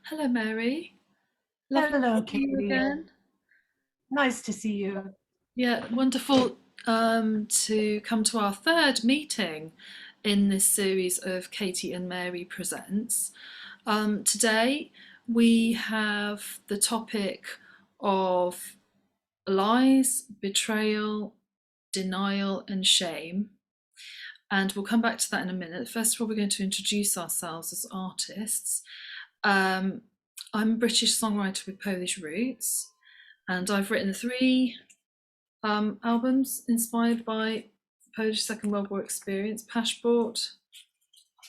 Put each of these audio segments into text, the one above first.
Hello, Mary. Lovely to Hello, see you Katie. again. Nice to see you. Yeah, wonderful to come to our third meeting in this series of Katy and Mary Presents. Today we have the topic of lies, betrayal, denial, and shame. And we'll come back to that in a minute. First of all, we're going to introduce ourselves as artists. Um, I'm a British songwriter with Polish roots, and I've written three albums inspired by the Polish Second World War experience: Paszport,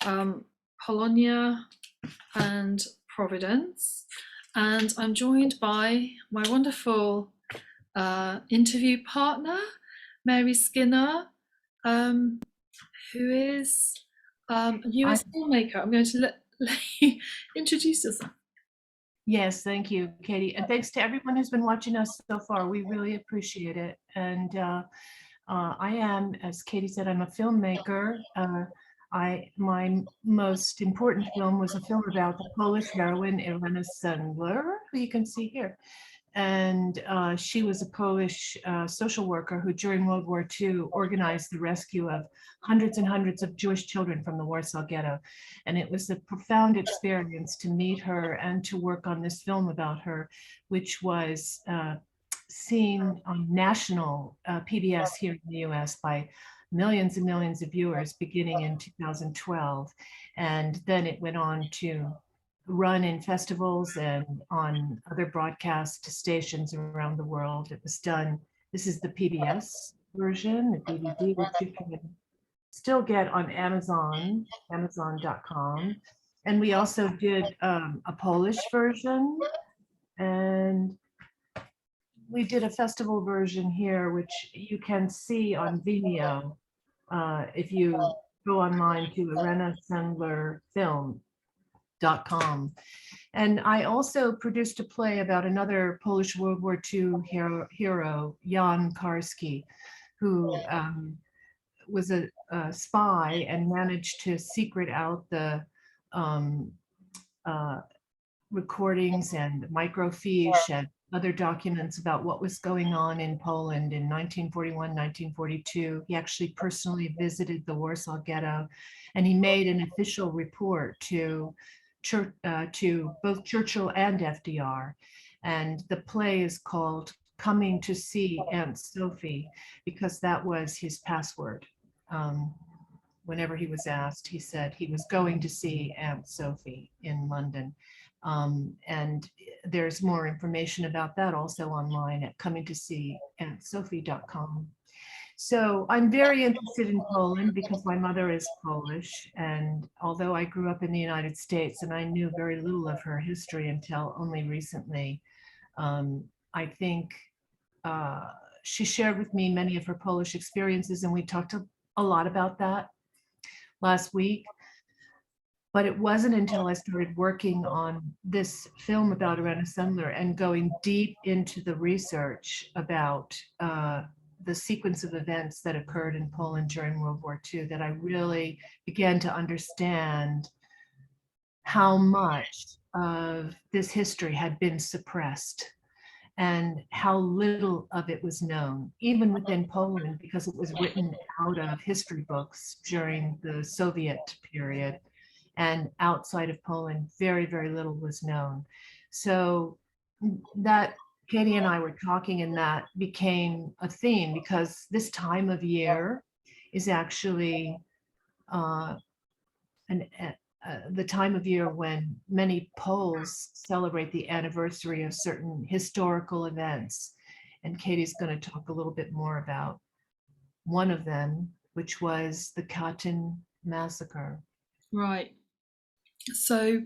um, Polonia, and Providence. And I'm joined by my wonderful interview partner, Mary Skinner, um, who is a I, US filmmaker. I'm going to let you introduce yourself. yes, thank you, Katie. And thanks to everyone who's been watching us so far. We really appreciate it. And I am, as Katie said, I'm a filmmaker. My most important film was a film about the Polish heroine Irena Sendler, who you can see here. And she was a Polish social worker who during World War II organized the rescue of hundreds and hundreds of Jewish children from the Warsaw Ghetto. And it was a profound experience to meet her and to work on this film about her, which was seen on national PBS here in the US by millions and millions of viewers beginning in 2012. And then it went on to run in festivals and on other broadcast stations around the world. It was done, this is the PBS version, the DVD, which you can still get on Amazon, amazon.com. And we also did a Polish version, and we did a festival version here, which you can see on Vimeo if you go online to irenasendlerfilm.com. And I also produced a play about another Polish World War II hero, Jan Karsky, who was a spy and managed to secret out the um, uh, recordings and microfiche and other documents about what was going on in Poland in 1941, 1942. He actually personally visited the Warsaw Ghetto, and he made an official report to both Churchill and FDR. And the play is called Coming to See Aunt Sophie, because that was his password. Whenever he was asked, he said he was going to see Aunt Sophie in London. And there's more information about that also online at comingtoseeauntsophie.com. So I'm very interested in Poland because my mother is Polish. And although I grew up in the United States and I knew very little of her history until only recently, I think she shared with me many of her Polish experiences, and we talked a lot about that last week. But it wasn't until I started working on this film about Irena Sendler and going deep into the research about the sequence of events that occurred in Poland during World War II that I really began to understand how much of this history had been suppressed and how little of it was known, even within Poland, because it was written out of history books during the Soviet period. And outside of Poland, very, very little was known. So that Katie and I were talking, and that became a theme because this time of year is actually uh, the time of year when many Poles celebrate the anniversary of certain historical events. And Katie's going to talk a little bit more about one of them, which was the Katyn Massacre. Right. So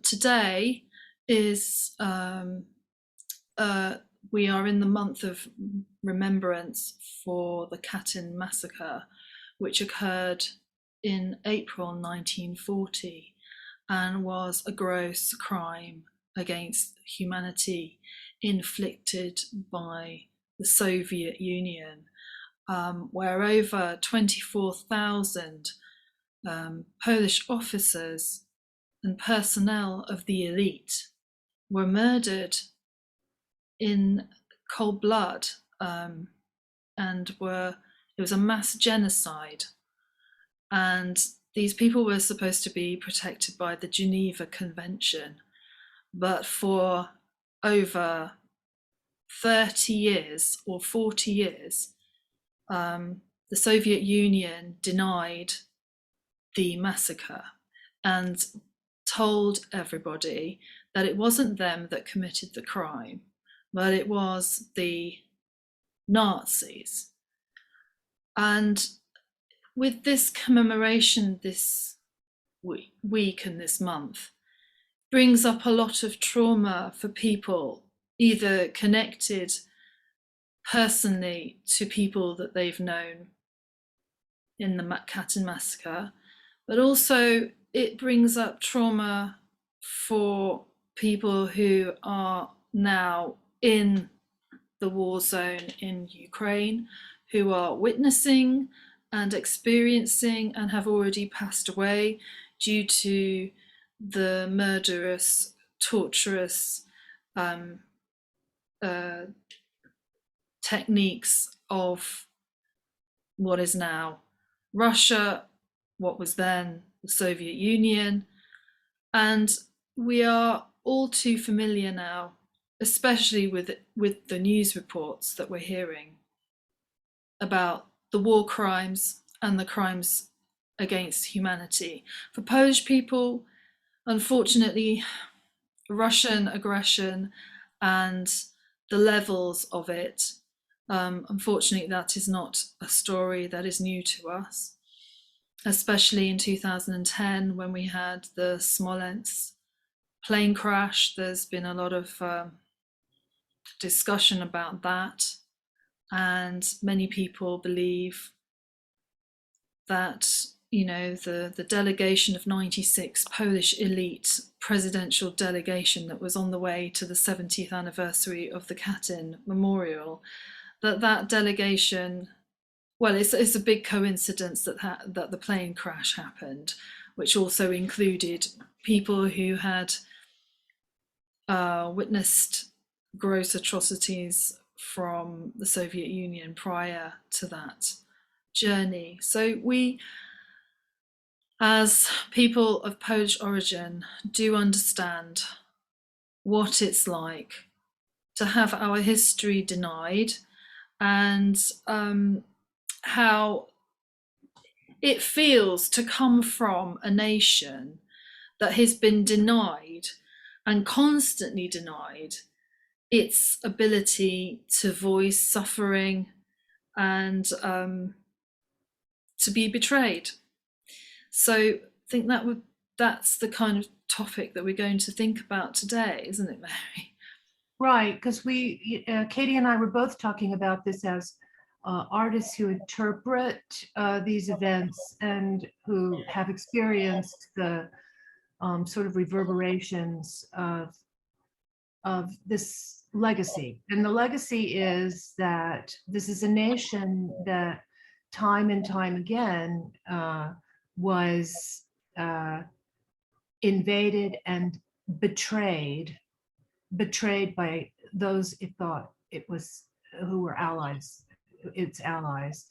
today is we are in the month of remembrance for the Katyn Massacre, which occurred in April 1940 and was a gross crime against humanity inflicted by the Soviet Union, where over 24,000 Polish officers and personnel of the elite were murdered in cold blood, and it was a mass genocide. And these people were supposed to be protected by the Geneva Convention, but for over 30 years or 40 years, the Soviet Union denied the massacre and told everybody that it wasn't them that committed the crime, but it was the Nazis. And with this commemoration this week and this month, brings up a lot of trauma for people, either connected personally to people that they've known in the Katyn Massacre, but also it brings up trauma for people who are now in the war zone in Ukraine, who are witnessing and experiencing and have already passed away due to the murderous, torturous techniques of what is now Russia, what was then the Soviet Union. And we are all too familiar now, especially with the news reports that we're hearing about the war crimes and the crimes against humanity. For Polish people, unfortunately, Russian aggression and the levels of it, unfortunately, that is not a story that is new to us, especially in 2010 when we had the Smolensk plane crash. There's been a lot of discussion about that, and many people believe that, you know, the delegation of 96 Polish elite presidential delegation that was on the way to the 70th anniversary of the Katyn Memorial, that delegation, well, it's a big coincidence that the plane crash happened, which also included people who had witnessed gross atrocities from the Soviet Union prior to that journey. So we, as people of Polish origin, do understand what it's like to have our history denied, and how it feels to come from a nation that has been denied and constantly denied its ability to voice suffering and to be betrayed. So I think that's the kind of topic that we're going to think about today, isn't it, Mary? Right, because Katy and I were both talking about this as artists who interpret these events and who have experienced the sort of reverberations of this legacy. And the legacy is that this is a nation that time and time again was invaded and betrayed by those it thought it was, who were allies, its allies.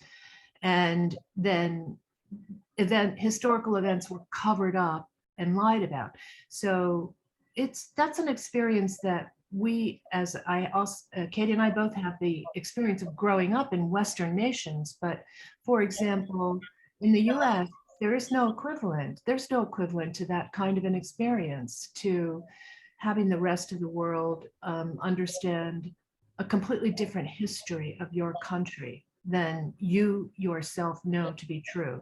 And then historical events were covered up and lied about. So that's an experience that we, as I also, Katy and I both have the experience of growing up in Western nations. But for example, in the US, there is no equivalent. There's no equivalent to that kind of an experience, to having the rest of the world understand a completely different history of your country than you yourself know to be true.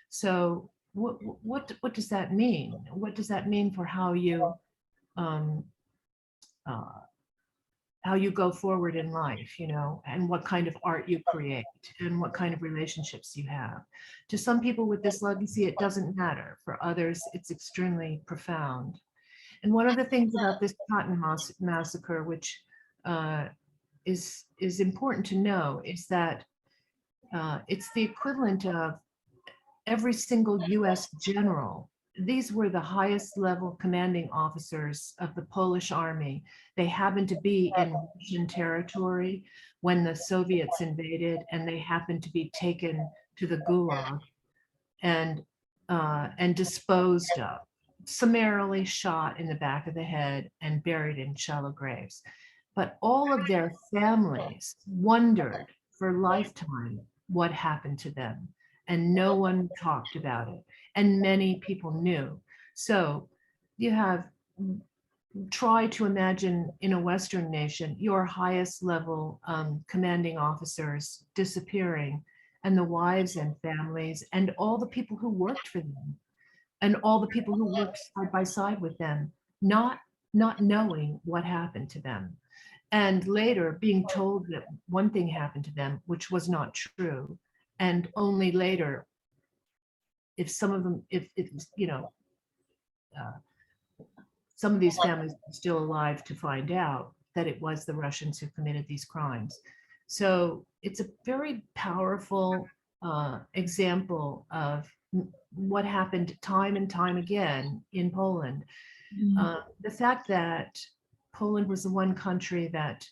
So what does that mean? What does that mean for how you go forward in life, you know, and what kind of art you create and what kind of relationships you have? To some people with this legacy, it doesn't matter. For others, it's extremely profound. And one of the things about this Carton Massacre, which is important to know, is that it's the equivalent of every single US general these were the highest level commanding officers of the Polish army. They happened to be in Russian territory when the Soviets invaded, and they happened to be taken to the Gulag and disposed of, summarily shot in the back of the head and buried in shallow graves. But all of their families wondered for a lifetime what happened to them, and no one talked about it. And many people knew. So you have, try to imagine in a Western nation, your highest level commanding officers disappearing, and the wives and families and all the people who worked for them and all the people who worked side by side with them, not knowing what happened to them. And later being told that one thing happened to them, which was not true. And only later, if some of them, if you know, some of these families are still alive to find out that it was the Russians who committed these crimes. So it's a very powerful example of what happened time and time again in Poland. The fact that Poland was the one country that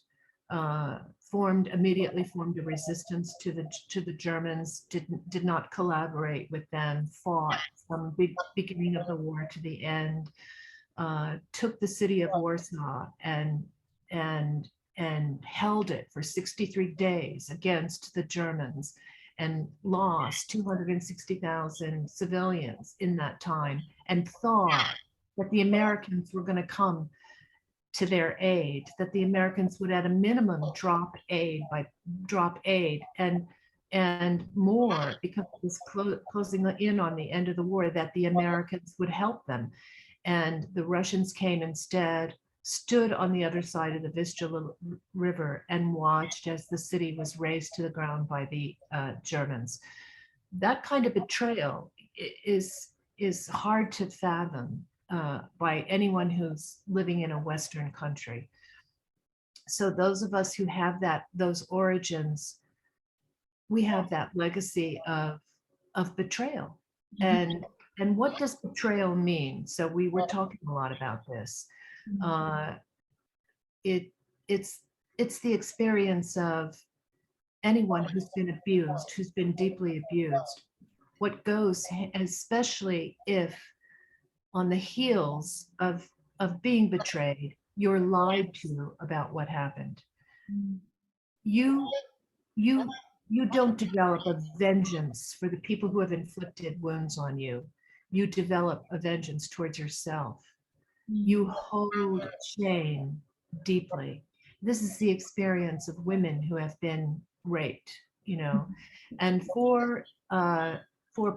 immediately formed a resistance to the Germans, did not collaborate with them, fought from the beginning of the war to the end, took the city of Warsaw and held it for 63 days against the Germans, and lost 260,000 civilians in that time, and thought that the Americans were going to come to their aid, that the Americans would at a minimum drop aid and more, because it was closing in on the end of the war, that the Americans would help them. And the Russians came instead, stood on the other side of the Vistula River, and watched as the city was razed to the ground by the Germans. That kind of betrayal is hard to fathom by anyone who's living in a Western country. So those of us who have those origins, we have that legacy of betrayal. And what does betrayal mean? So we were talking a lot about this. It's the experience of anyone who's been abused, who's been deeply abused. What goes, especially if on the heels of being betrayed, you're lied to about what happened. You don't develop a vengeance for the people who have inflicted wounds on you. You develop a vengeance towards yourself. You hold shame deeply. This is the experience of women who have been raped, and for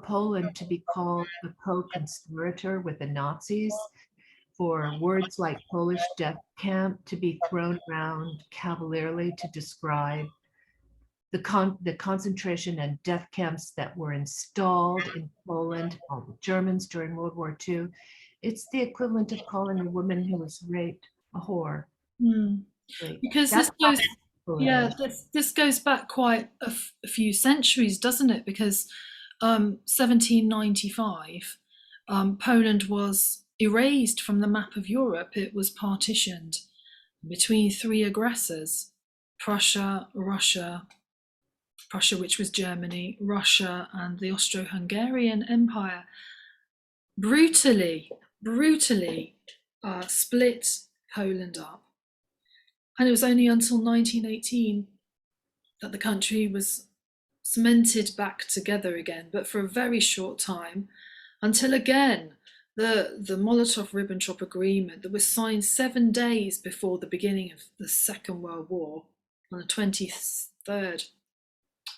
Poland to be called a co-conspirator with the Nazis, for words like Polish death camp to be thrown around cavalierly to describe the concentration and death camps that were installed in Poland by the Germans during World War II. It's the equivalent of calling a woman who was raped a whore. Because this goes back quite a few centuries, doesn't it? Because 1795, Poland was erased from the map of Europe. It was partitioned between three aggressors: Prussia, which was Germany, Russia, and the Austro-Hungarian Empire. Brutally split Poland up. And it was only until 1918 that the country was cemented back together again, but for a very short time, until again the Molotov-Ribbentrop Agreement that was signed 7 days before the beginning of the Second World War, on the 23rd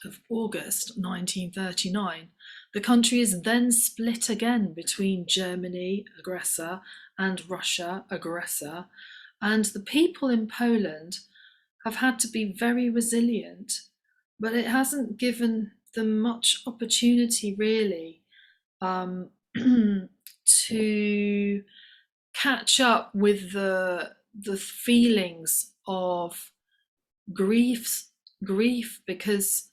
of August 1939. The country is then split again between Germany, aggressor, and Russia, aggressor. And the people in Poland have had to be very resilient, but it hasn't given them much opportunity, really, to catch up with the feelings of grief, because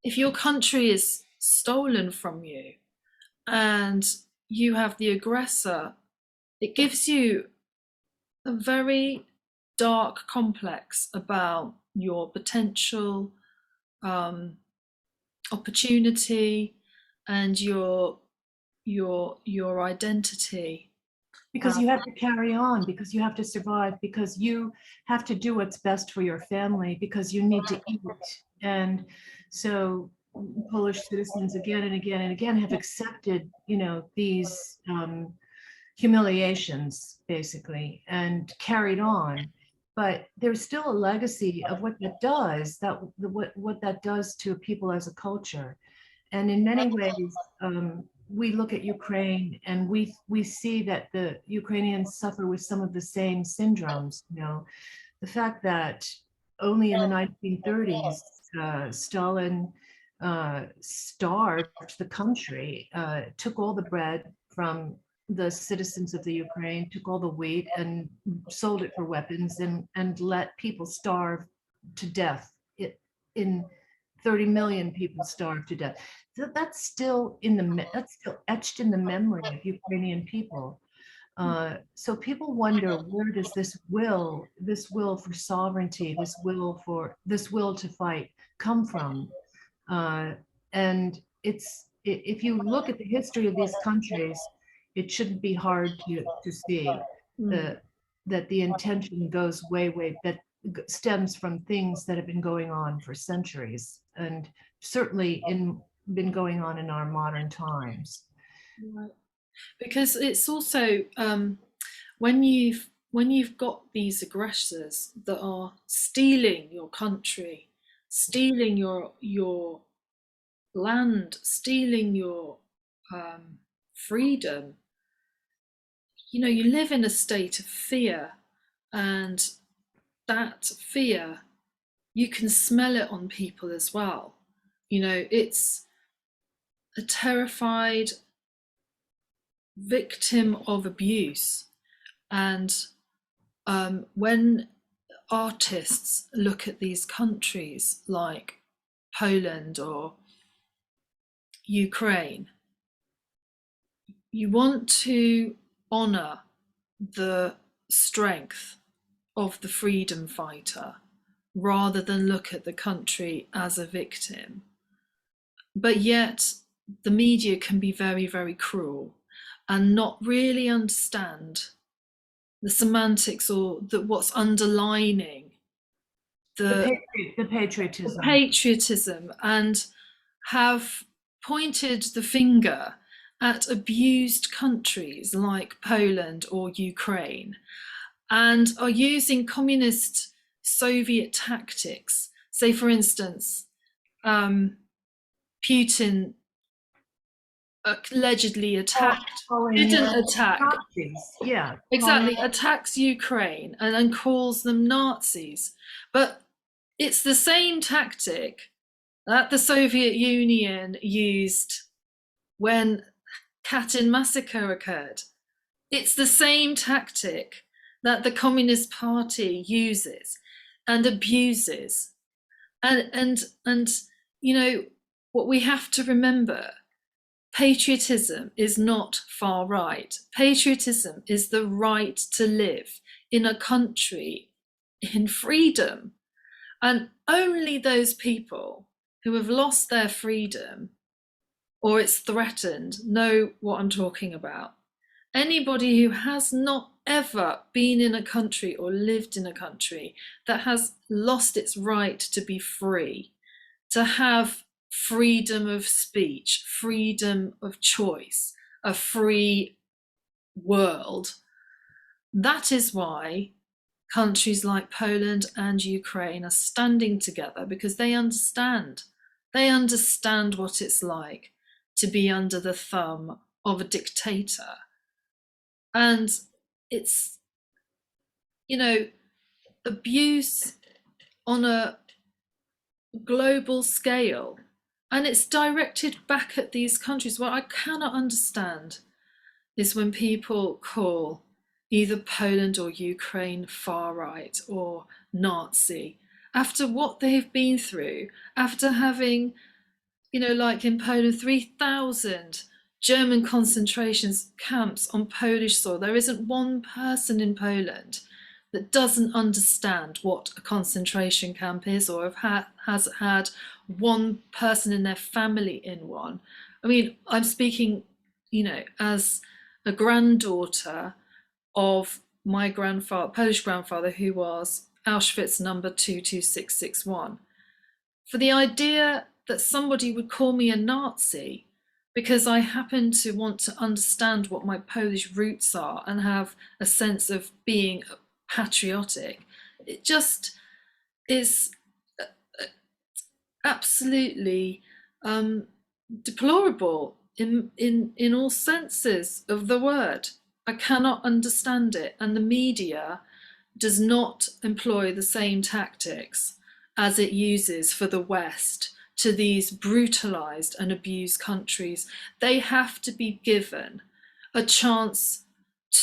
if your country is stolen from you and you have the aggressor, it gives you a very dark complex about your potential opportunity and your identity. Because you have to carry on, because you have to survive, because you have to do what's best for your family, because you need to eat. And so Polish citizens again and again and again have accepted, these humiliations, basically, and carried on. But there's still a legacy of what that does, what that does to people as a culture. And in many ways, we look at Ukraine and we see that the Ukrainians suffer with some of the same syndromes. The fact that only in the 1930s, Stalin starved the country, took all the bread from the citizens of the Ukraine, took all the wheat and sold it for weapons, and let people starve to death. In 30 million people starved to death. That's still etched in the memory of Ukrainian people. So people wonder, where does this will for sovereignty, this will to fight come from? And if you look at the history of these countries, it shouldn't be hard to see that the intention goes way, that stems from things that have been going on for centuries, and certainly been going on in our modern times. Right. Because it's also when you've got these aggressors that are stealing your country, stealing your land, stealing your freedom, you live in a state of fear, and that fear, you can smell it on people as well. It's a terrified victim of abuse. And when artists look at these countries like Poland or Ukraine, you want to honor the strength of the freedom fighter rather than look at the country as a victim. But yet the media can be very, very cruel and not really understand the semantics or what's underlining the patriotism, and have pointed the finger at abused countries like Poland or Ukraine, and are using communist Soviet tactics. Say, for instance, Putin allegedly didn't attack. Yeah, exactly, attacks Ukraine and calls them Nazis. But it's the same tactic that the Soviet Union used when Katyn Massacre occurred. It's the same tactic that the Communist Party uses and abuses. And what we have to remember, patriotism is not far right. Patriotism is the right to live in a country in freedom. And only those people who have lost their freedom or it's threatened know what I'm talking about. Anybody who has not ever been in a country or lived in a country that has lost its right to be free, to have freedom of speech, freedom of choice, a free world. That is why countries like Poland and Ukraine are standing together, because they understand what it's like to be under the thumb of a dictator. And it's, abuse on a global scale, and it's directed back at these countries. What I cannot understand is when people call either Poland or Ukraine far right or Nazi after what they've been through, after having, like in Poland, 3,000 German concentration camps on Polish soil. There isn't one person in Poland that doesn't understand what a concentration camp is, or has had one person in their family in one. I mean, I'm speaking, as a granddaughter of my grandfather, Polish grandfather, who was Auschwitz number 22661. For the idea that somebody would call me a Nazi because I happen to want to understand what my Polish roots are and have a sense of being patriotic, it just is absolutely deplorable in all senses of the word. I cannot understand it, and the media does not employ the same tactics as it uses for the West to these brutalized and abused countries. They have to be given a chance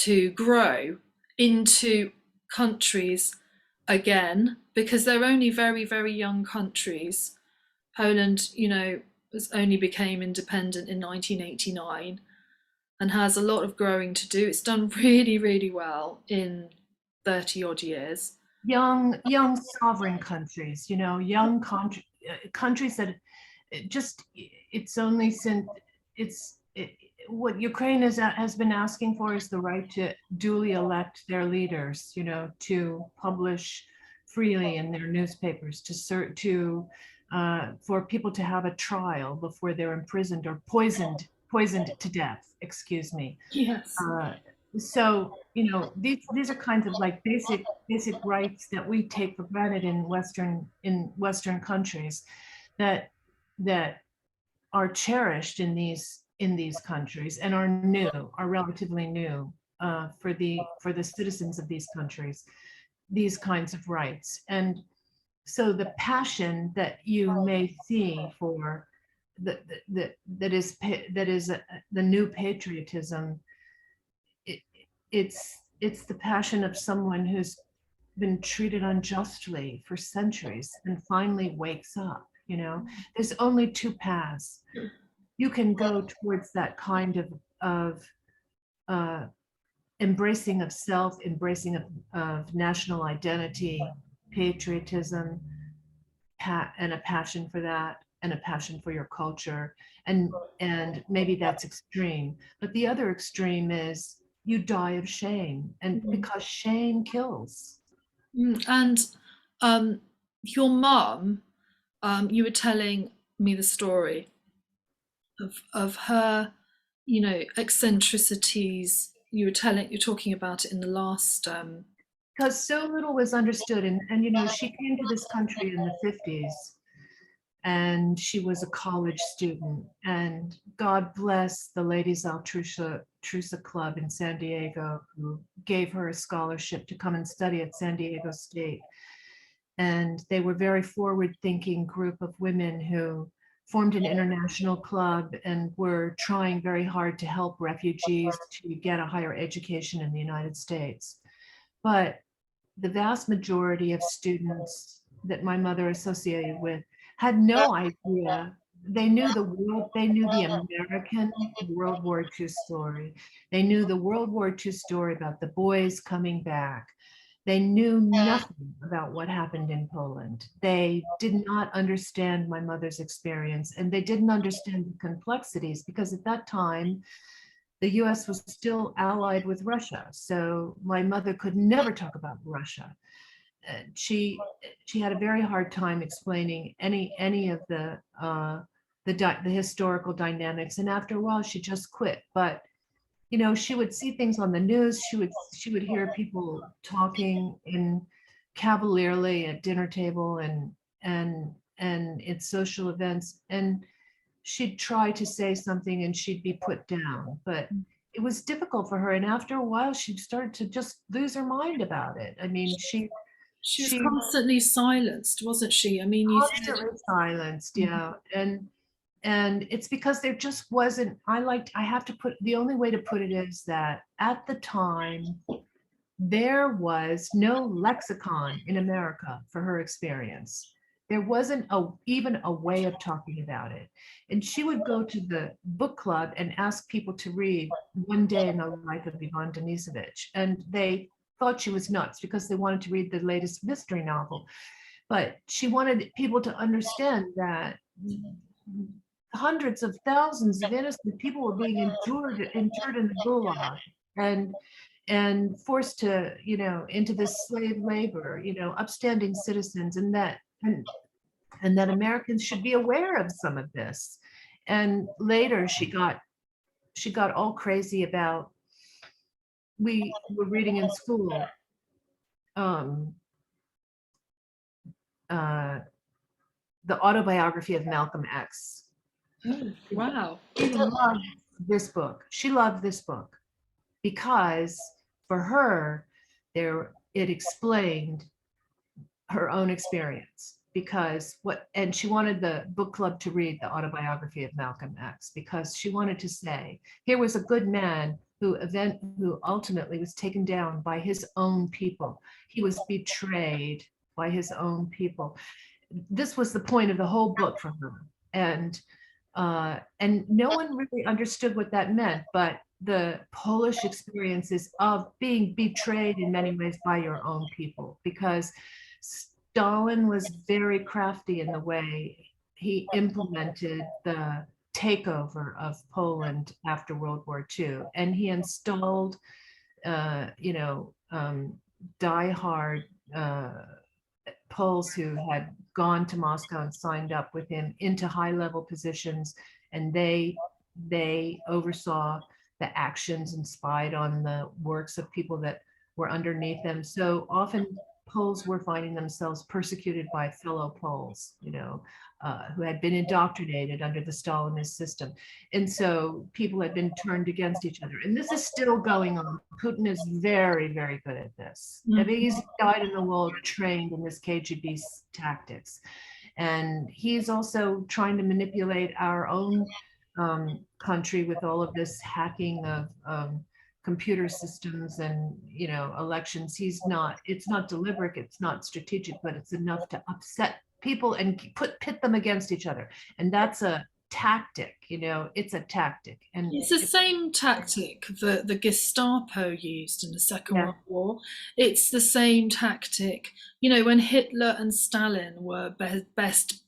to grow into countries again, because they're only very, very young countries. Poland, only became independent in 1989 and has a lot of growing to do. It's done really, really well in 30 odd years. Young sovereign countries, young countries that it's only since what Ukraine has been asking for is the right to duly elect their leaders, to publish freely in their newspapers, for people to have a trial before they're imprisoned or poisoned to death, excuse me. Yes. So these are kinds of like basic rights that we take for granted in Western countries that are cherished in these countries and are relatively new for the citizens of these countries, these kinds of rights. And so the passion that you may see for that is the new patriotism, it's the passion of someone who's been treated unjustly for centuries and finally wakes up. There's only two paths. You can go towards that kind of embracing of self, embracing of national identity, patriotism, and a passion for that, and a passion for your culture, and maybe that's extreme. But the other extreme is you die of shame, and because shame kills. And your mum, you were telling me the story of her, eccentricities. You're talking about it in the last. Because so little was understood, and she came to this country in the 50s, and she was a college student, and God bless the Ladies Altrusa Club in San Diego, who gave her a scholarship to come and study at San Diego State. And they were a very forward-thinking group of women who formed an international club and were trying very hard to help refugees to get a higher education in the United States. But the vast majority of students that my mother associated with had no idea. They knew the American World War II story. They knew the World War II story about the boys coming back. They knew nothing about what happened in Poland. They did not understand my mother's experience, and they didn't understand the complexities, because at that time, the US was still allied with Russia. So my mother could never talk about Russia. She had a very hard time explaining any of the historical dynamics. And after a while, she just quit. But she would see things on the news. She would hear people talking cavalierly at dinner table and at social events, and she'd try to say something and she'd be put down. But it was difficult for her, and after a while, she started to just lose her mind about it. I mean, she was constantly silenced, wasn't she? I mean, constantly silenced, yeah. And it's because there just wasn't, the only way to put it is that at the time, there was no lexicon in America for her experience. there wasn't even a way of talking about it. And she would go to the book club and ask people to read One Day in the Life of Ivan Denisovich. And they thought she was nuts because they wanted to read the latest mystery novel. But she wanted people to understand that hundreds of thousands of innocent people were being interred in the gulag and forced to, into this slave labor, upstanding citizens, and that Americans should be aware of some of this. And later she got all crazy about, we were reading in school, the Autobiography of Malcolm X. Oh, wow. She loved this book. She loved this book because for her, it explained her own experience. And she wanted the book club to read the Autobiography of Malcolm X because she wanted to say, here was a good man who ultimately was taken down by his own people. He was betrayed by his own people. This was the point of the whole book for her. And no one really understood what that meant, but the Polish experiences of being betrayed in many ways by your own people, because Stalin was very crafty in the way he implemented the takeover of Poland after World War II. And he installed, diehard Poles who had gone to Moscow and signed up with him into high-level positions, and they oversaw the actions and spied on the works of people that were underneath them. So often Poles were finding themselves persecuted by fellow Poles, who had been indoctrinated under the Stalinist system. And so people had been turned against each other. And this is still going on. Putin is very, very good at this. I think he's died in the world trained in this KGB tactics. And he's also trying to manipulate our own country with all of this hacking of computer systems and elections. It's not deliberate, it's not strategic, but it's enough to upset people and pit them against each other. And that's a tactic, it's a tactic. And it's the same tactic that the Gestapo used in the Second World War. It's the same tactic, when Hitler and Stalin were best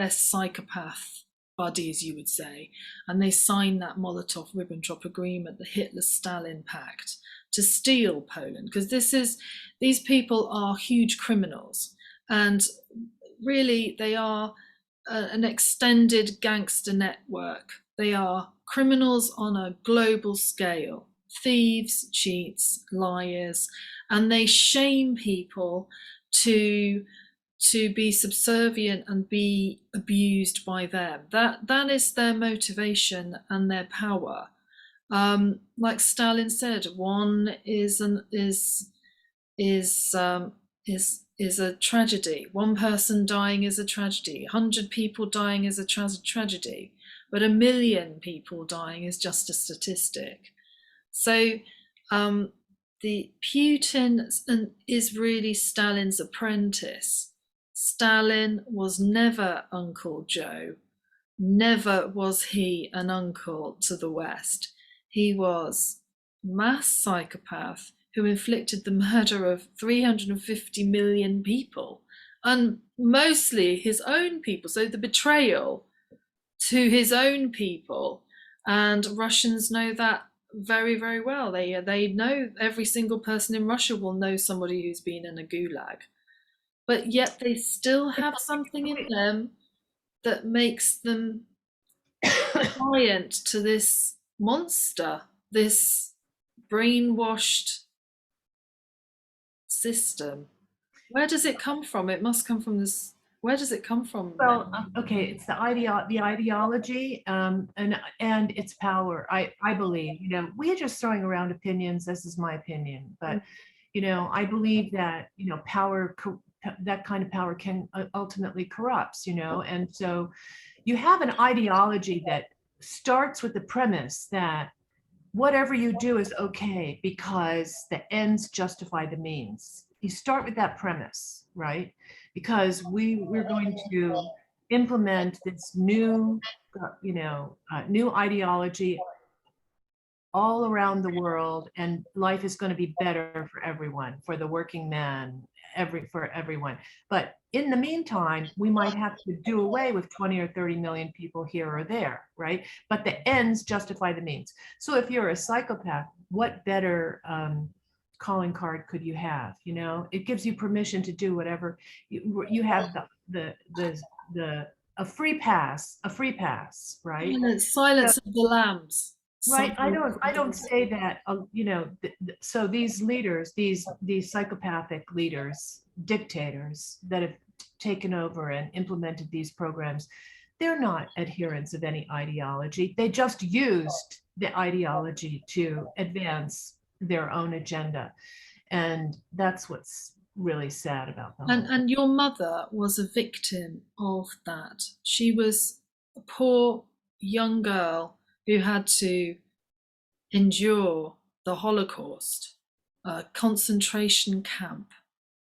psychopath buddies, you would say, and they signed that Molotov-Ribbentrop agreement, the Hitler-Stalin pact, to steal Poland, because these people are huge criminals, and really they are an extended gangster network. They are criminals on a global scale, thieves, cheats, liars, and they shame people to be subservient and be abused by them. That is their motivation and their power. Like Stalin said, one is a tragedy. One person dying is a tragedy. 100 people dying is a tragedy, but 1 million people dying is just a statistic. So the Putin is really Stalin's apprentice. Stalin was never Uncle Joe. Never was he an uncle to the West. He was mass psychopath who inflicted the murder of 350 million people, and mostly his own people. So the betrayal to his own people, and Russians know that very, very well. They know, every single person in Russia will know somebody who's been in a gulag. But yet they still have something in them that makes them defiant to this monster, this brainwashed system. Where does it come from? It must come from this. Where does it come from? Well, okay, it's the ideology and its power. I believe, we are just throwing around opinions. This is my opinion, but I believe that power, that kind of power can ultimately corrupts, and so you have an ideology that starts with the premise that whatever you do is okay because the ends justify the means. You start with that premise, right? because we're going to implement this new, new ideology all around the world, and life is going to be better for everyone, for the working man, for everyone. But in the meantime, we might have to do away with 20 or 30 million people here or there, right? But the ends justify the means. So if you're a psychopath, what better calling card could you have? You know, it gives you permission to do whatever. You have the a free pass, right? And it's Silence of the Lambs. Right. Silence I of the don't Lambs. say that, so these leaders, these psychopathic leaders, dictators that have taken over and implemented these programs, they're not adherents of any ideology. They just used the ideology to advance their own agenda. And that's what's really sad about the whole thing. And your mother was a victim of that. She was a poor young girl who had to endure the Holocaust, a concentration camp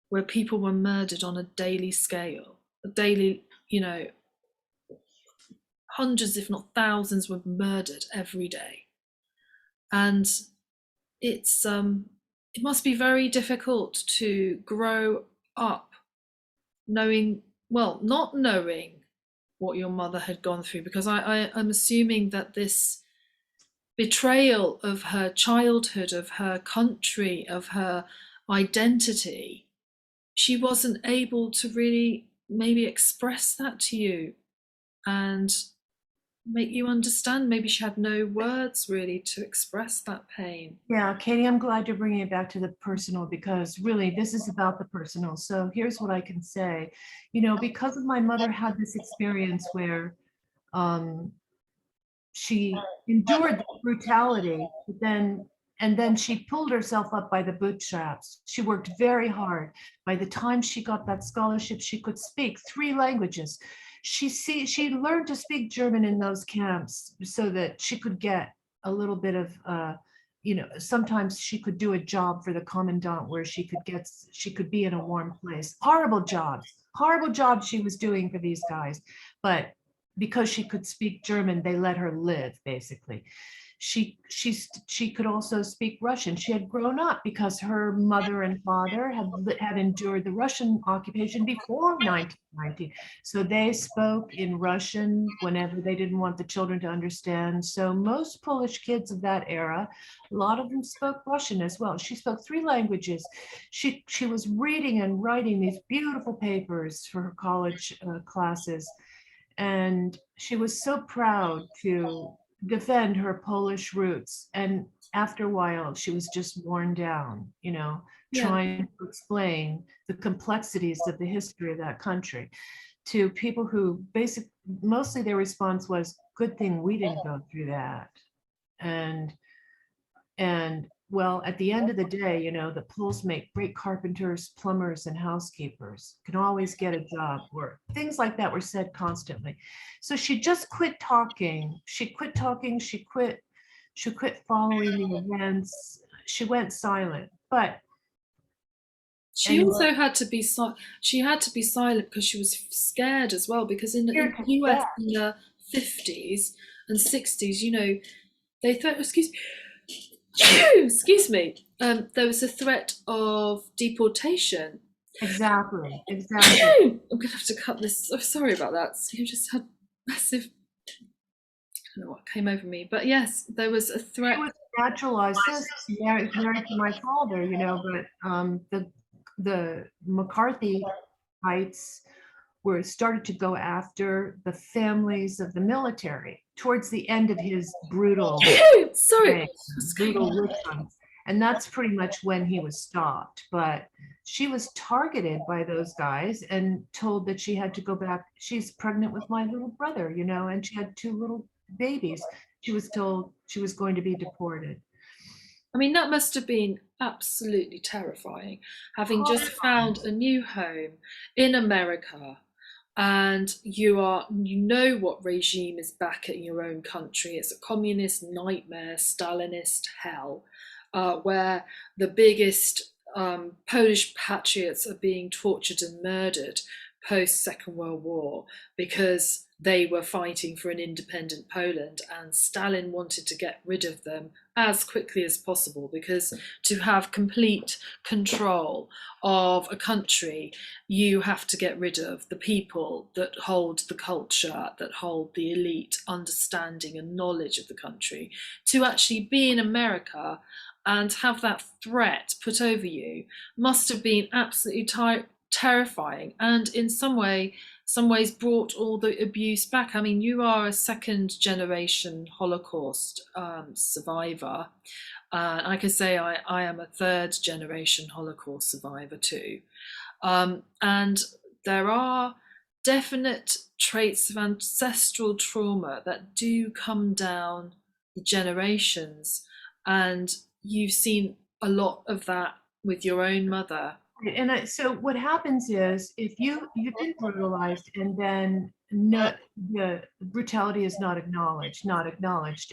where people were murdered on a daily scale, a daily, hundreds, if not thousands, were murdered every day. And it must be very difficult to grow up knowing, well, not knowing what your mother had gone through, because I'm assuming that this betrayal of her childhood, of her country, of her identity, she wasn't able to really maybe express that to you and make you understand. Maybe she had no words really to express that pain. Yeah, Katie, I'm glad you're bringing it back to the personal, because really this is about the personal. So here's what I can say. Because of my mother had this experience where she endured the brutality, and then she pulled herself up by the bootstraps. She worked very hard. By the time she got that scholarship, she could speak 3 languages. She learned to speak German in those camps so that she could get a little bit of sometimes she could do a job for the commandant where she could be in a warm place. Horrible jobs she was doing for these guys, but because she could speak German, they let her live, basically. She could also speak Russian. She had grown up because her mother and father had endured the Russian occupation before 1990. So they spoke in Russian whenever they didn't want the children to understand. So most Polish kids of that era, a lot of them spoke Russian as well. She spoke 3 languages. She was reading and writing these beautiful papers for her college classes. And she was so proud to defend her Polish roots. And after a while, she was just worn down, Yeah. trying to explain the complexities of the history of that country to people who mostly their response was, good thing we didn't go through that. And well, at the end of the day, the Poles make great carpenters, plumbers, and housekeepers, can always get a job, or things like that were said constantly. So she just quit talking. She quit following the events. She went silent. But she also had to be silent because she was scared as well, because in the US in the 50s and 60s, they thought, excuse me, there was a threat of deportation. Exactly. I'm gonna have to cut this. Oh, sorry about that. You just had massive, I don't know what came over me, but yes, there was a threat. It was naturalized. Married to my father, but the McCarthy Heights were started to go after the families of the military towards the end of his brutal witch hunts. And that's pretty much when he was stopped. But she was targeted by those guys and told that she had to go back. She's pregnant with my little brother, and she had 2 little babies. She was told she was going to be deported. I mean, that must have been absolutely terrifying, having just found a new home in America, and you know what regime is back at your own country. It's a communist nightmare, Stalinist hell, where the biggest Polish patriots are being tortured and murdered post Second World War because they were fighting for an independent Poland, and Stalin wanted to get rid of them as quickly as possible, because to have complete control of a country, you have to get rid of the people that hold the culture, that hold the elite understanding and knowledge of the country. To actually be in America and have that threat put over you must have been absolutely terrifying, and in some ways brought all the abuse back. I mean, you are a second generation Holocaust survivor. I can say I am a third generation Holocaust survivor too. And there are definite traits of ancestral trauma that do come down the generations, and you've seen a lot of that with your own mother. So what happens is, if you've been brutalized and then no, the brutality is not acknowledged,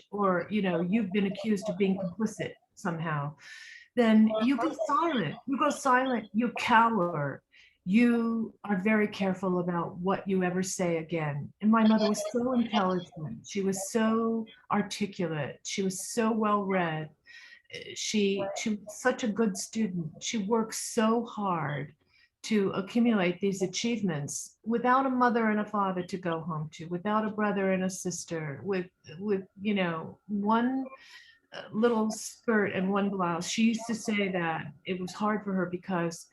or you've been accused of being complicit somehow, then you go silent. You cower. You are very careful about what you ever say again. And my mother was so intelligent. She was so articulate. She was so well read. She was such a good student. She worked so hard to accumulate these achievements without a mother and a father to go home to, without a brother and a sister, with one little skirt and one blouse. She used to say that it was hard for her because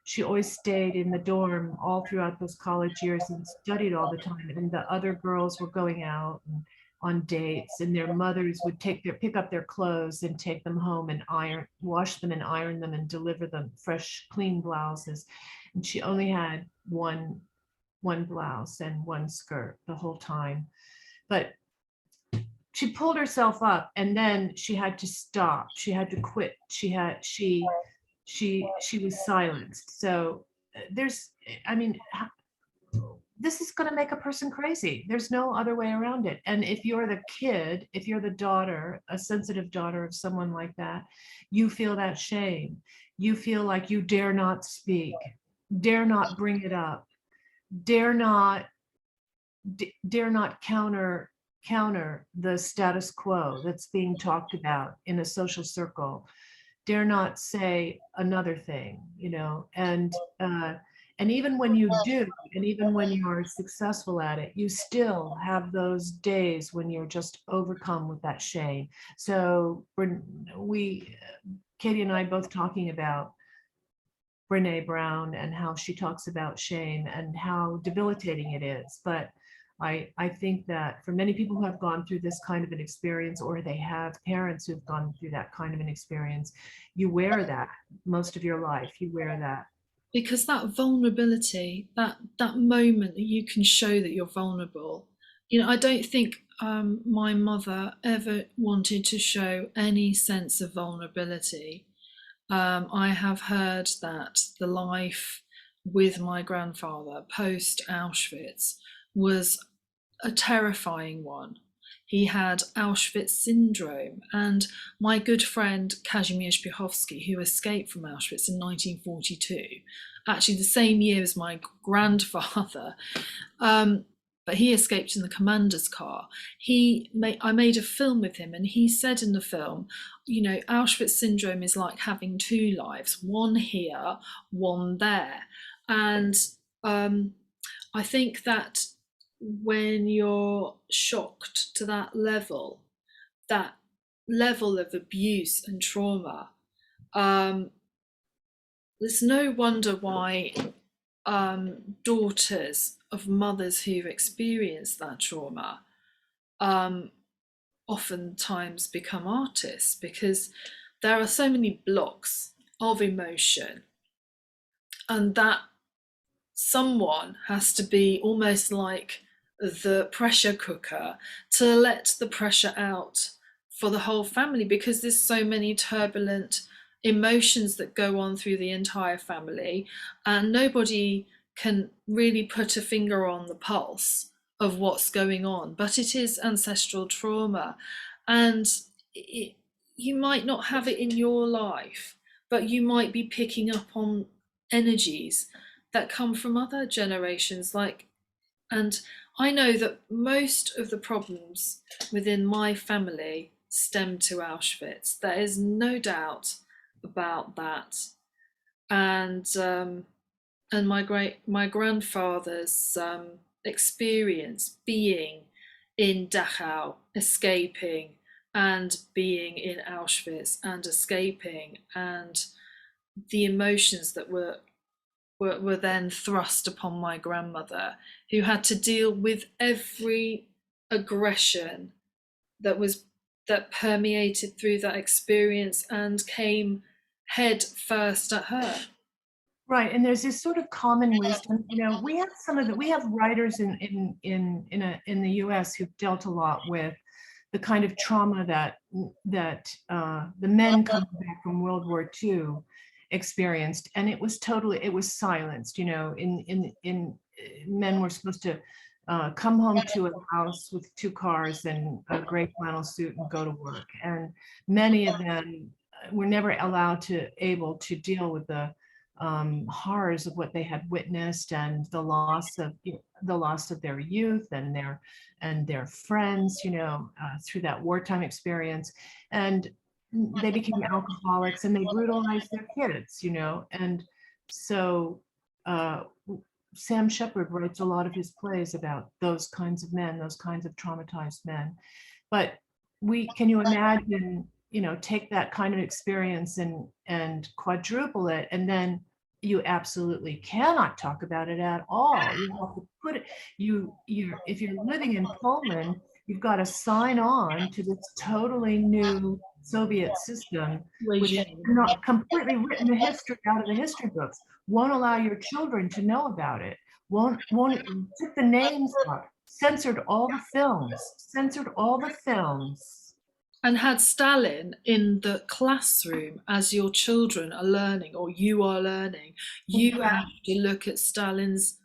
she always stayed in the dorm all throughout those college years and studied all the time, and the other girls were going out and on dates, and their mothers would pick up their clothes and take them home and wash them and iron them and deliver them fresh, clean blouses. And she only had one blouse and one skirt the whole time. But she pulled herself up, and then she had to stop. She had to quit. She was silenced. So I mean, this is going to make a person crazy. There's no other way around it. And if you're the kid, if you're the daughter, a sensitive daughter of someone like that, you feel that shame. You feel like you dare not speak, dare not bring it up, dare not counter the status quo that's being talked about in a social circle, dare not say another thing, and even when you do, and even when you're successful at it, you still have those days when you're just overcome with that shame. So Katy and I both talking about Brene Brown and how she talks about shame and how debilitating it is. But I think that for many people who have gone through this kind of an experience, or they have parents who've gone through that kind of an experience, you wear that most of your life. You wear that. Because that vulnerability, that moment that you can show that you're vulnerable, I don't think my mother ever wanted to show any sense of vulnerability. I have heard that the life with my grandfather post Auschwitz was a terrifying one. He had Auschwitz syndrome, and my good friend Kazimierz Piechowski, who escaped from Auschwitz in 1942, actually the same year as my grandfather, but he escaped in the commander's car. I made a film with him, and he said in the film, Auschwitz syndrome is like having two lives, one here, one there. And I think that when you're shocked to that level of abuse and trauma, there's no wonder why daughters of mothers who've experienced that trauma oftentimes become artists, because there are so many blocks of emotion, and that someone has to be almost like the pressure cooker to let the pressure out for the whole family, because there's so many turbulent emotions that go on through the entire family, and nobody can really put a finger on the pulse of what's going on. But it is ancestral trauma, and you might not have it in your life, but you might be picking up on energies that come from other generations. And I know that most of the problems within my family stem to Auschwitz. There is no doubt about that. And my grandfather's experience being in Dachau, escaping, and being in Auschwitz and escaping, and the emotions that were then thrust upon my grandmother, who had to deal with every aggression that permeated through that experience and came head first at her. Right, and there's this sort of common wisdom. We have we have writers in the U.S. who've dealt a lot with the kind of trauma that the men coming back from World War II experienced, and it was silenced. In men were supposed to come home to a house with 2 cars and a gray flannel suit and go to work, and many of them were never able to deal with the horrors of what they had witnessed, and the loss of their youth and their friends, through that wartime experience. And they became alcoholics and they brutalized their kids, and so Sam Shepard writes a lot of his plays about those kinds of men, those kinds of traumatized men. But can you imagine, take that kind of experience and quadruple it, and then you absolutely cannot talk about it at all. You have to put it, if you're living in Poland, you've got to sign on to this totally new Soviet system, which has not completely written the history out of the history books, won't allow your children to know about it, won't took the names out, censored all the films. And had Stalin in the classroom as your children are learning, or you are learning. You have to look at Stalin's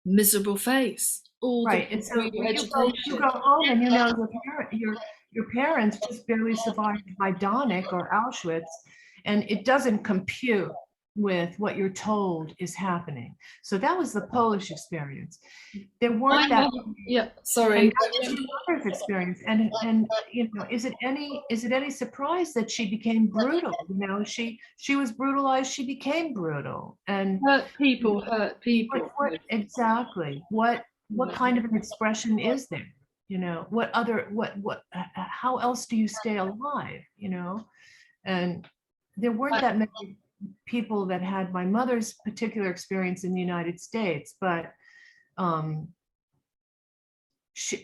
miserable face all right. the And so education. you go home and your parents just barely survived Majdanek or Auschwitz, and it doesn't compute with what you're told is happening. So that was the Polish experience. There weren't that. Yeah, sorry. And that was my mother's experience. And is it any surprise that she became brutal? She was brutalized. She became brutal. And hurt people. Exactly. What kind of an expression is there? How else do you stay alive? And there weren't that many people that had my mother's particular experience in the United States, but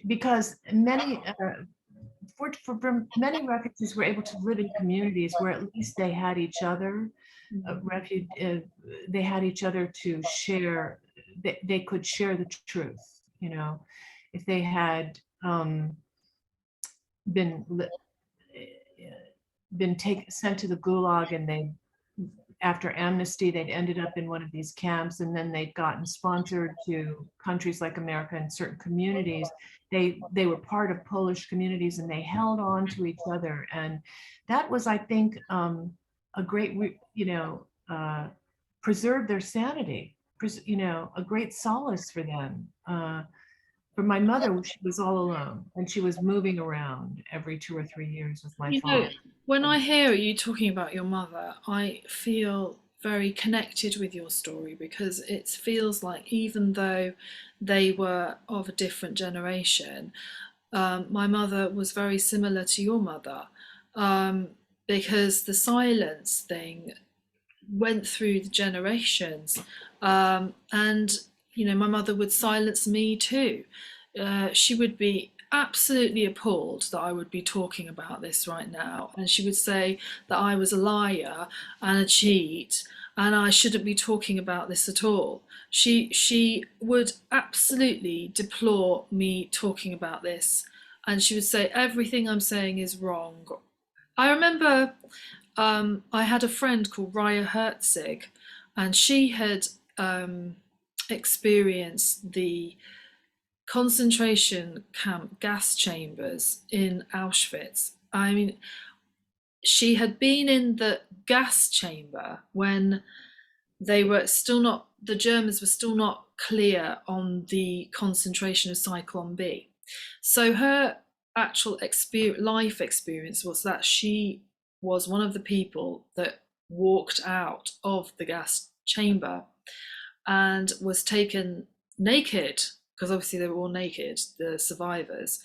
because many many refugees were able to live in communities where at least they had each other. They had each other to share. They could share the truth. If they had been sent to the gulag, and they, after amnesty, they'd ended up in one of these camps, and then they'd gotten sponsored to countries like America and certain communities. They were part of Polish communities, and they held on to each other, and that was, I think, a great, preserved their sanity, a great solace for them. For my mother, she was all alone, and she was moving around every 2 or 3 years with my father. When I hear you talking about your mother, I feel very connected with your story, because it feels like, even though they were of a different generation, my mother was very similar to your mother, because the silence thing went through the generations, and my mother would silence me too. She would be absolutely appalled that I would be talking about this right now, and she would say that I was a liar and a cheat, and I shouldn't be talking about this at all. She would absolutely deplore me talking about this, and she would say everything I'm saying is wrong. I remember I had a friend called Raya Herzig, and she had experienced the concentration camp gas chambers in Auschwitz. I mean, she had been in the gas chamber when they were still not, the Germans were still not clear on the concentration of Cyclone B. So her actual life experience was that she was one of the people that walked out of the gas chamber and was taken naked, because obviously they were all naked, the survivors,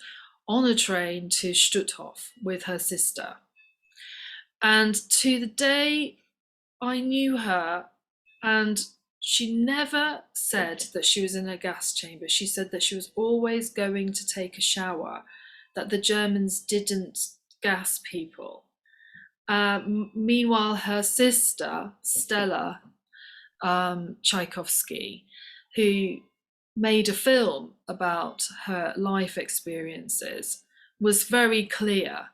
on a train to Stutthof with her sister. And to the day I knew her, and she never said that she was in a gas chamber. She said that she was always going to take a shower, that the Germans didn't gas people. Meanwhile, her sister, Stella Tchaikovsky, who made a film about her life experiences, was very clear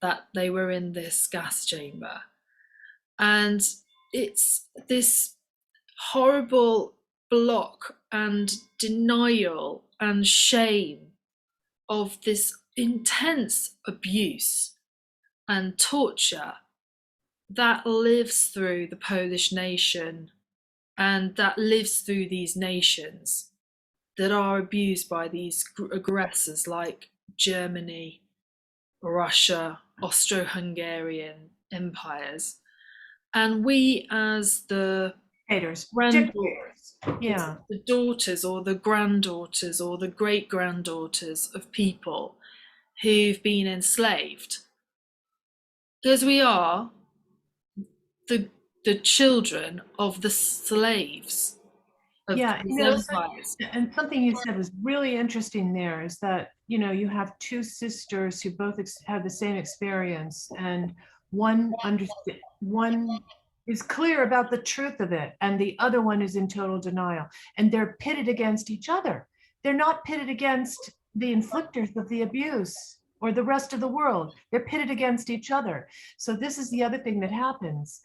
that they were in this gas chamber. And it's this horrible block and denial and shame of this intense abuse and torture that lives through the Polish nation and that lives through these nations that are abused by these aggressors like Germany, Russia, Austro-Hungarian empires. And we, as the Dictators. Yeah. the daughters or the granddaughters or the great granddaughters of people who've been enslaved, because we are the children of the slaves of Yeah, these empires. and something you said was really interesting there is that, you have two sisters who both have the same experience, and one is clear about the truth of it, and the other one is in total denial. And they're pitted against each other. They're not pitted against the inflictors of the abuse or the rest of the world. They're pitted against each other. So this is the other thing that happens.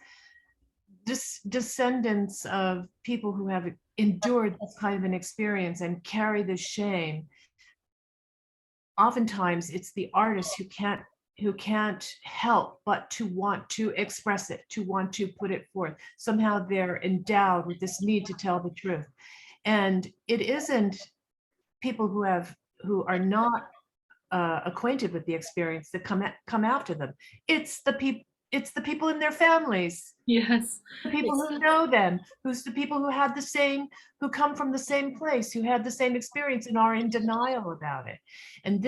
Descendants of people who have endured this kind of an experience and carry the shame, oftentimes it's the artist who can't help but to want to express it, to want to put it forth. Somehow they're endowed with this need to tell the truth. And it isn't people who are not acquainted with the experience that come after them. It's the people in their families. Yes, The people who know them, who's the people who come from the same place, who had the same experience and are in denial about it. And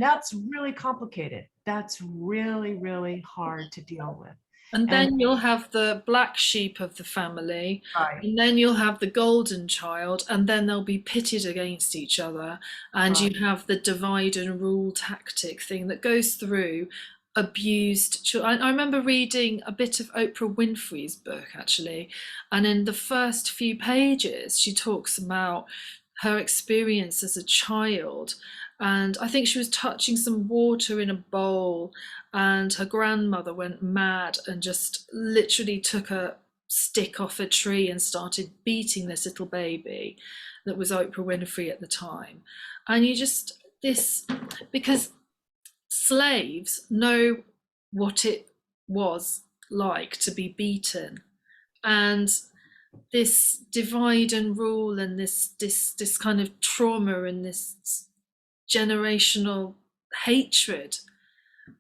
that's really complicated. That's really, really hard to deal with. and And then you'll have the black sheep of the family, right, and then you'll have the golden child, and then they'll be pitted against each other, and right. you have the divide and rule tactic thing that goes through abused children. I remember reading a bit of Oprah Winfrey's book actually, and in the first few pages she talks about her experience as a child, and I think she was touching some water in a bowl, and her grandmother went mad and just literally took a stick off a tree and started beating this little baby that was Oprah Winfrey at the time. And you just, this, because slaves know what it was like to be beaten, and this divide and rule and this kind of trauma and this generational hatred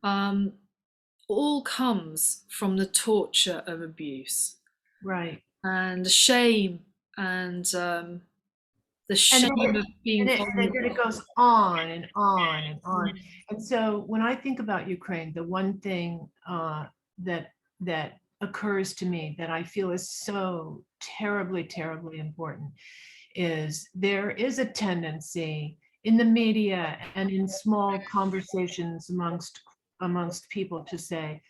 all comes from the torture of abuse, Right. and the shame, and the shame of being then it goes on and on and on. And so when I think about Ukraine, the one thing that occurs to me that I feel is so terribly, terribly important is there is a tendency in the media and in small conversations amongst people to say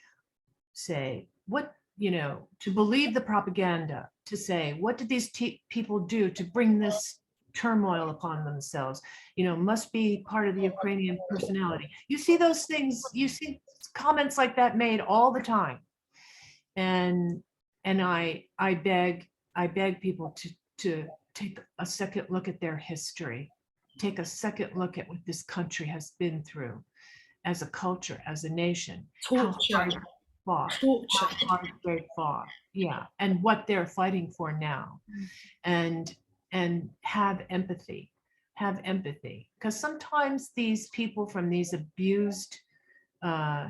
what, to believe the propaganda, to say, what did these people do to bring this turmoil upon themselves, must be part of the Ukrainian personality. You see those things, you see comments like that made all the time. And I beg people to take a second look at their history, take a second look at what this country has been through as a culture, as a nation. torture. fought, torture. how hard they fought, yeah, and what they're fighting for now, and have empathy, because sometimes these people from these abused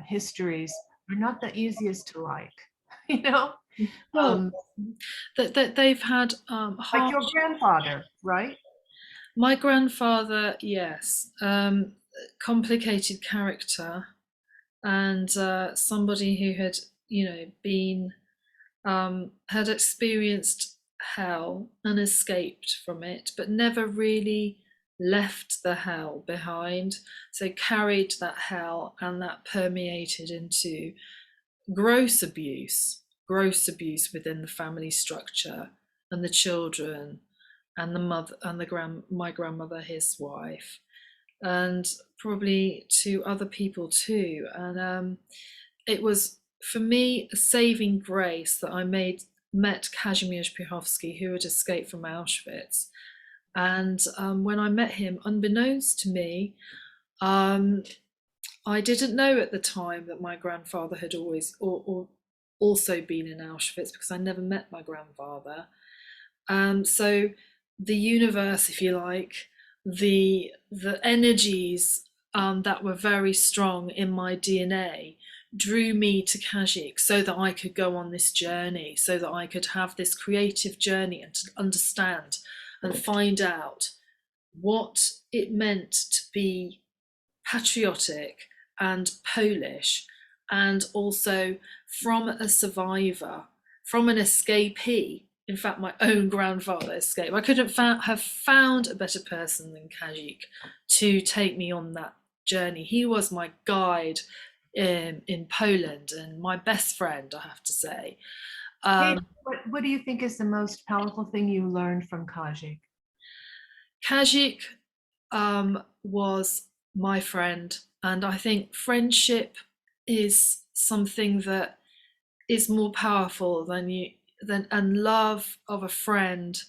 histories are not the easiest to like, you know, Well, um, that they've had like harsh. your grandfather, right? My grandfather, yes, complicated character, and somebody who had, been had experienced hell and escaped from it, but never really left the hell behind. So carried that hell, and that permeated into gross abuse within the family structure and the children and the mother and my grandmother, his wife, and probably to other people too. And it was for me a saving grace that I met Kazimierz Piechowski, who had escaped from Auschwitz. And when I met him, unbeknownst to me, um, I didn't know at the time that my grandfather had always or also been in Auschwitz, because I never met my grandfather. So the universe, if you like, the energies that were very strong in my DNA drew me to Kajik so that I could go on this journey, so that I could have this creative journey and to understand and find out what it meant to be patriotic and Polish, and also from a survivor, from an escapee. In fact, my own grandfather escaped. I couldn't have found a better person than Kajik to take me on that journey. He was my guide in Poland and my best friend, I have to say. Kate, what do you think is the most powerful thing you learned from Kajik? Kajik was my friend, and I think friendship is something that is more powerful than and love of a friend.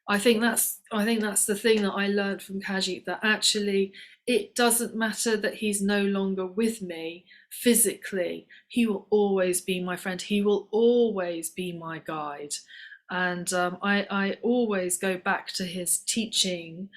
I think that's the thing that I learned from Kajik, that actually it doesn't matter that he's no longer with me physically. He will always be my friend. He will always be my guide. And I always go back to his teaching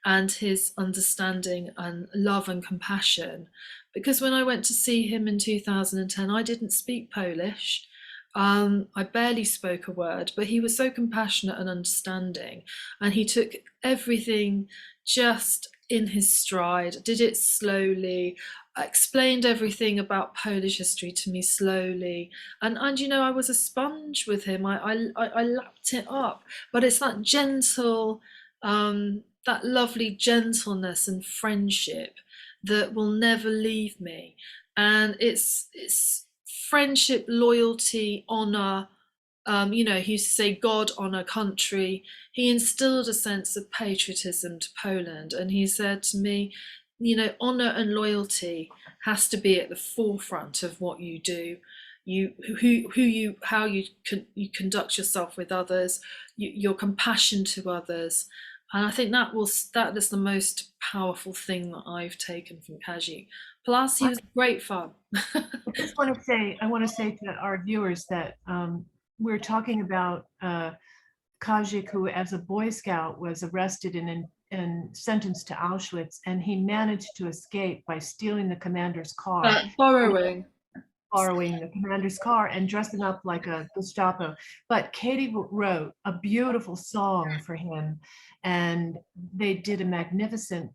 and his understanding and love and compassion. Because when I went to see him in 2010, I didn't speak Polish. I barely spoke a word, but he was so compassionate and understanding, and he took everything just in his stride, did it slowly, explained everything about Polish history to me slowly, and I was a sponge with him. I lapped it up, but it's that gentle, that lovely gentleness and friendship that will never leave me, and it's friendship, loyalty, honor. He used to say God, honor, country. He instilled a sense of patriotism to Poland, and he said to me, honor and loyalty has to be at the forefront of what you do. How you conduct yourself with others, your compassion to others, and I think that is the most powerful thing that I've taken from Kajik. Plus, he was great fun. I want to say to our viewers that we're talking about Kajik, who as a Boy Scout was arrested and sentenced to Auschwitz, and he managed to escape by stealing the commander's car. Borrowing. Borrowing the commander's car and dressing up like a Gestapo. But Katy wrote a beautiful song for him, and they did a magnificent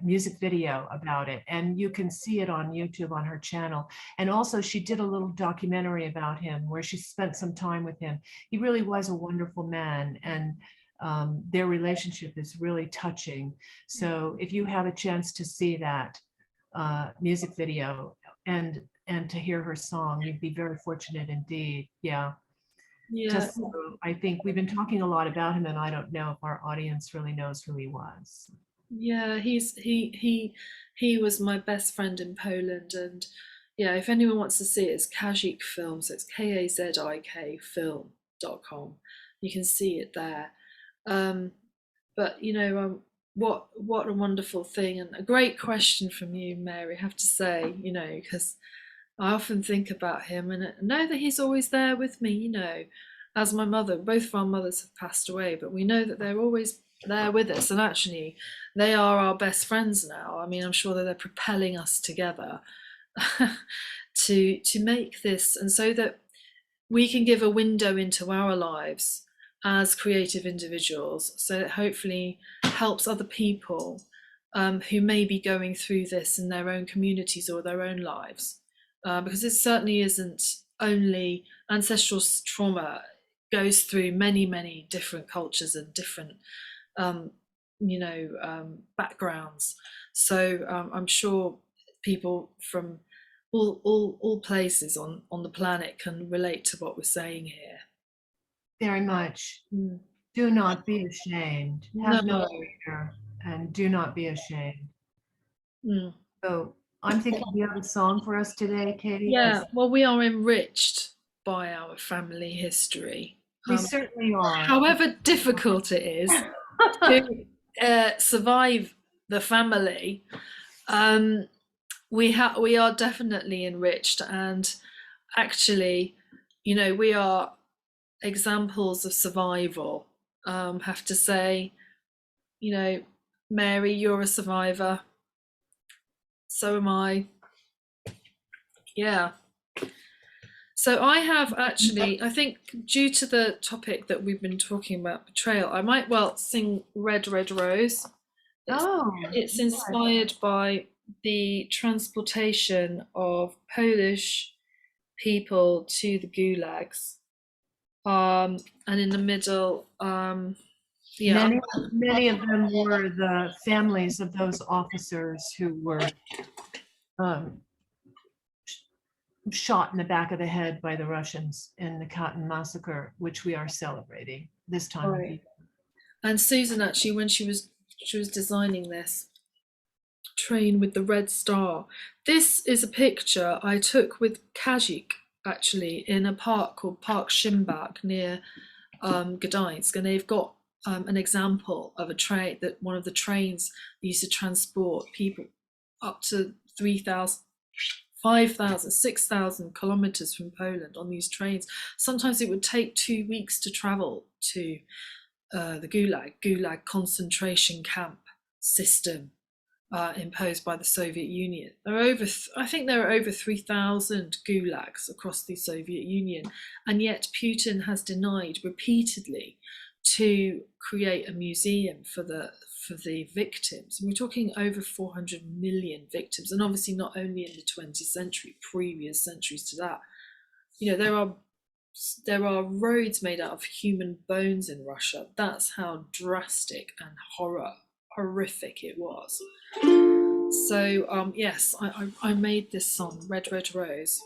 music video about it, and you can see it on YouTube on her channel. And also she did a little documentary about him where she spent some time with him. He really was a wonderful man, and their relationship is really touching. So if you have a chance to see that music video and to hear her song, you'd be very fortunate indeed. Yeah. Just so, I think we've been talking a lot about him, and I don't know if our audience really knows who he was. Yeah, he was my best friend in Poland, and yeah, if anyone wants to see it, it's Kazik Films. So it's KAZIK film.com. You can see it there. But what a wonderful thing, and a great question from you, Mary. I have to say, because I often think about him and know that he's always there with me, you know, as my mother. Both of our mothers have passed away, but we know that they're always there with us. And actually, they are our best friends now. I mean, I'm sure that they're propelling us together to make this, and so that we can give a window into our lives as creative individuals, so that hopefully helps other people who may be going through this in their own communities or their own lives. Because it certainly isn't only ancestral trauma, goes through many, many different cultures and different, backgrounds. So I'm sure people from all places on the planet can relate to what we're saying here. Very much. Mm. Do not be ashamed. Have no No. fear, and do not be ashamed. Mm. So I'm thinking you have a song for us today, Katy. Yeah, well, we are enriched by our family history. We certainly are. However difficult it is to survive the family, we are definitely enriched, and actually, you know, we are examples of survival. Have to say, you know, Mary, you're a survivor. So am I. Yeah. So I have actually, I think due to the topic that we've been talking about, betrayal, I might well sing Red, Red Rose. It's inspired by the transportation of Polish people to the gulags. And in the middle, yeah. Many of them were the families of those officers who were shot in the back of the head by the Russians in the Katyn Massacre, which we are celebrating this time of year. And Susan, actually, when she was designing this train with the red star, this is a picture I took with Kazik, actually, in a park called Park Shimbak near Gdańsk, and they've got an example of a train, that one of the trains used to transport people up to 3,000, 5,000, 6,000 kilometers from Poland on these trains. Sometimes it would take 2 weeks to travel to the Gulag concentration camp system imposed by the Soviet Union. I think there are over 3,000 gulags across the Soviet Union, and yet Putin has denied repeatedly to create a museum for the victims. And we're talking over 400 million victims, and obviously not only in the 20th century, previous centuries to that. You know, there are roads made out of human bones in Russia. That's how drastic and horrific it was. So yes, I made this song, Red Red Rose.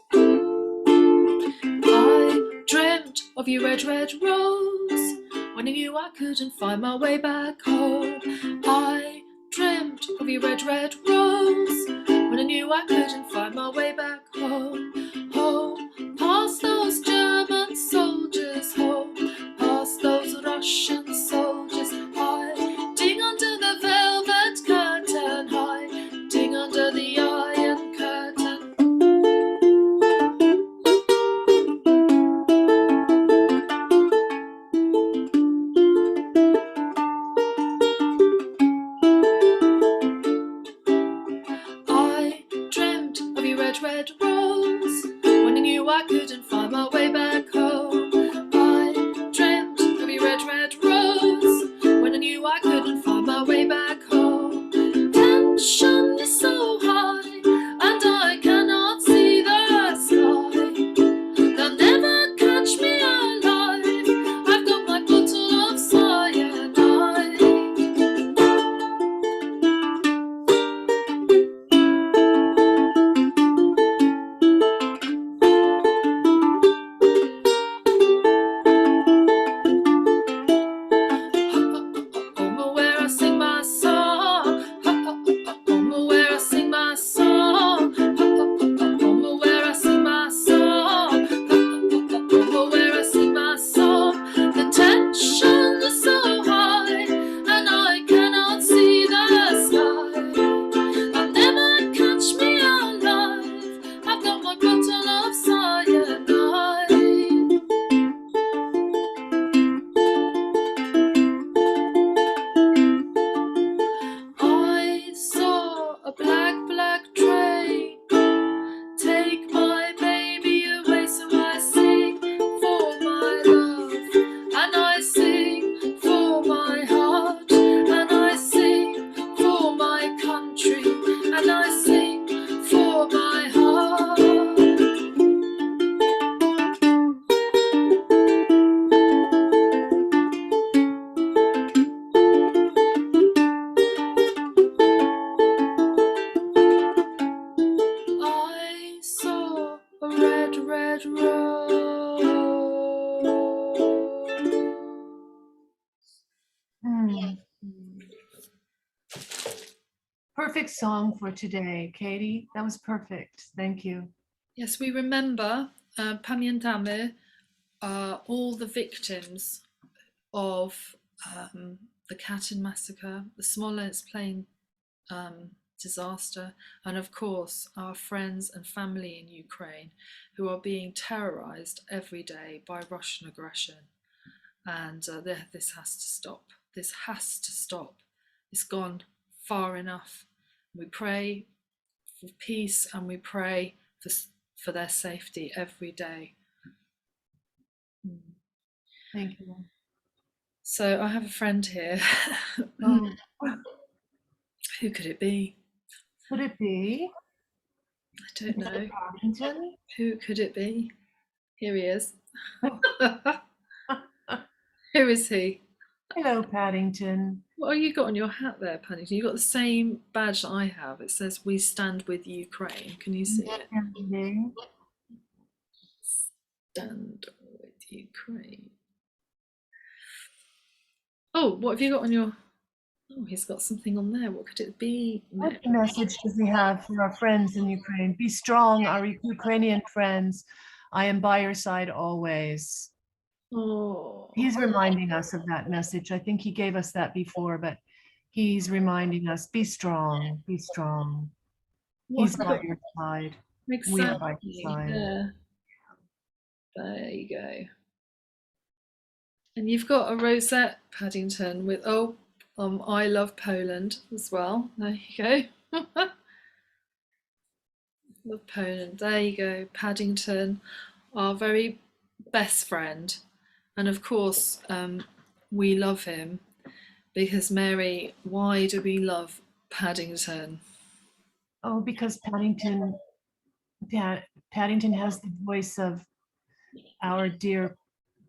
I dreamt of you, red red rose, when I knew I couldn't find my way back home. I dreamt of you, red red rose, when I knew I couldn't find my way back home. Home, past those German soldiers, home, past those Russian soldiers, hiding under the velvet curtain, hiding under the iron curtain. I dreamt of you, red red rose, when I knew perfect song for today, Katy. That was perfect. Thank you. Yes, we remember, pamiętamy, all the victims of the Katyn Massacre, the Smolensk plane disaster, and of course our friends and family in Ukraine who are being terrorized every day by Russian aggression. And this has to stop. This has to stop. It's gone far enough. We pray for peace and we pray for their safety every day. Thank you. So I have a friend here. Oh, Who could it be? could it be I don't know. Paddington? Who could it be? Here he is. Who is he? Hello, Paddington. What have you got on your hat there, Paddington? You've got the same badge that I have. It says "We stand with Ukraine." Can you see it? Evening. Stand with Ukraine. Oh, what have you got on your... Oh, he's got something on there. What could it be? What message does he have for our friends in Ukraine? Be strong, our Ukrainian friends. I am by your side always. Oh, He's reminding us of that message. I think he gave us that before, but he's reminding us, be strong, be strong. He's by your side. We are by your side. Yeah. There you go. And you've got a rosette, Paddington, with I love Poland as well. There you go. Love Poland. There you go. Paddington, our very best friend. And of course, we love him because Mary, why do we love Paddington? Oh, because Paddington has the voice of our dear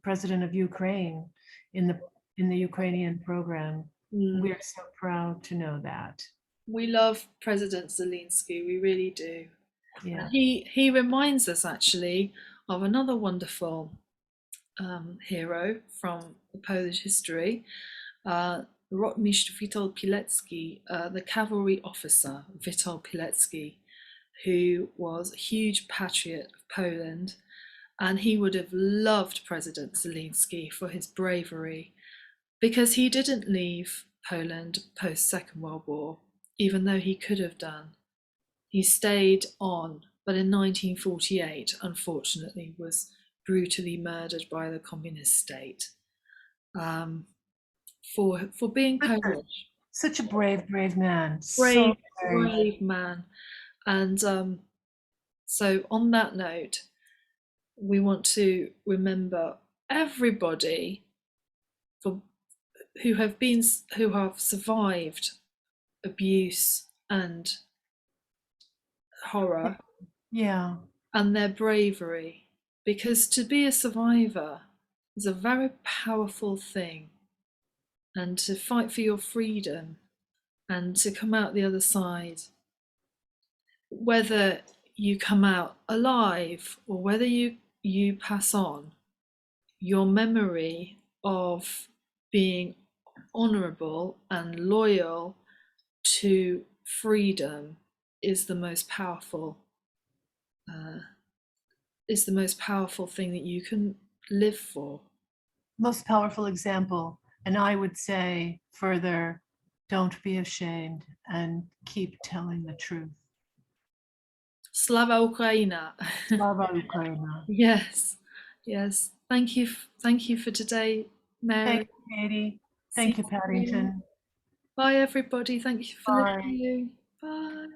president of Ukraine in the Ukrainian program. We're so proud to know that. We love President Zelensky, we really do. Yeah. He reminds us actually of another wonderful hero from the Polish history, Rotmistrz Witold Pilecki, the cavalry officer Witold Pilecki, who was a huge patriot of Poland, and he would have loved President Zelensky for his bravery, because he didn't leave Poland post Second World War, even though he could have done. He stayed on, but in 1948, unfortunately, was brutally murdered by the communist state for being Polish. Such a brave man. Brave man. And so on that note, we want to remember everybody who have survived abuse and horror. Yeah. And their bravery, because to be a survivor is a very powerful thing, and to fight for your freedom and to come out the other side, whether you come out alive or whether you pass on, your memory of being honorable and loyal to freedom is the most powerful thing that you can live for. Most powerful example. And I would say further, don't be ashamed and keep telling the truth. Slava Ukraina. Slava Ukraina. Yes. Thank you for today, Mary. Thank you, Katy. Thank you, Paddington. Bye, everybody. Thank you for listening. Bye.